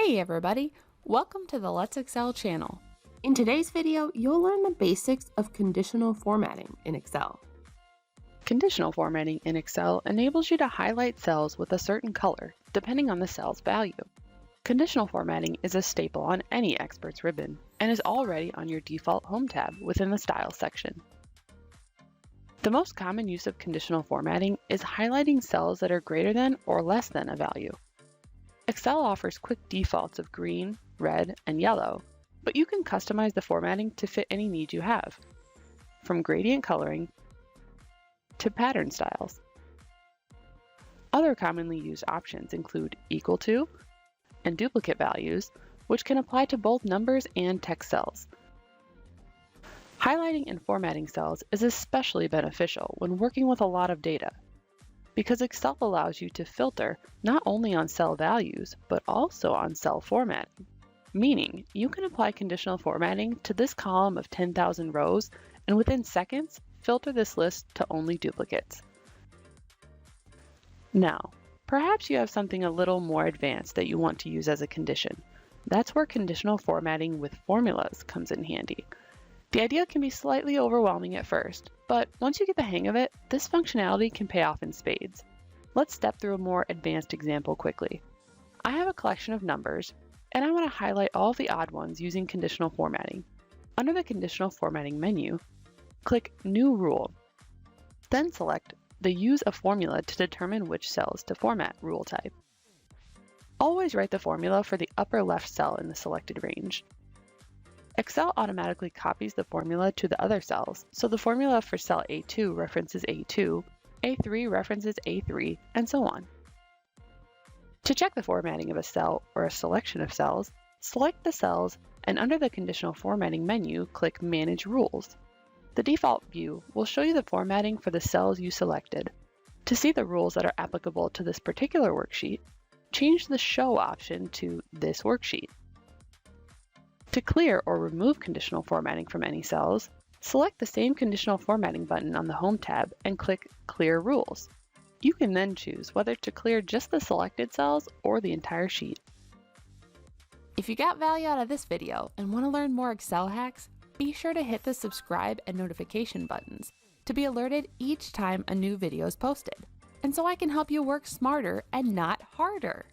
Hey everybody, welcome to the Let's Excel channel. In today's video, you'll learn the basics of conditional formatting in Excel. Conditional formatting in Excel enables you to highlight cells with a certain color, depending on the cell's value. Conditional formatting is a staple on any expert's ribbon and is already on your default Home tab within the Style section. The most common use of conditional formatting is highlighting cells that are greater than or less than a value. Excel offers quick defaults of green, red, and yellow, but you can customize the formatting to fit any need you have, from gradient coloring to pattern styles. Other commonly used options include equal to and duplicate values, which can apply to both numbers and text cells. Highlighting and formatting cells is especially beneficial when working with a lot of data, because Excel allows you to filter not only on cell values, but also on cell formatting. Meaning, you can apply conditional formatting to this column of 10,000 rows, and within seconds, filter this list to only duplicates. Now, perhaps you have something a little more advanced that you want to use as a condition. That's where conditional formatting with formulas comes in handy. The idea can be slightly overwhelming at first, but once you get the hang of it, this functionality can pay off in spades. Let's step through a more advanced example quickly. I have a collection of numbers, and I want to highlight all of the odd ones using conditional formatting. Under the Conditional Formatting menu, click New Rule. Then select the Use a Formula to determine which cells to format rule type. Always write the formula for the upper left cell in the selected range. Excel automatically copies the formula to the other cells, so the formula for cell A2 references A2, A3 references A3, and so on. To check the formatting of a cell or a selection of cells, select the cells and under the Conditional Formatting menu, click Manage Rules. The default view will show you the formatting for the cells you selected. To see the rules that are applicable to this particular worksheet, change the Show option to This Worksheet. To clear or remove conditional formatting from any cells, select the same conditional formatting button on the Home tab and click Clear Rules. You can then choose whether to clear just the selected cells or the entire sheet. If you got value out of this video and want to learn more Excel hacks, be sure to hit the subscribe and notification buttons to be alerted each time a new video is posted, and so I can help you work smarter and not harder.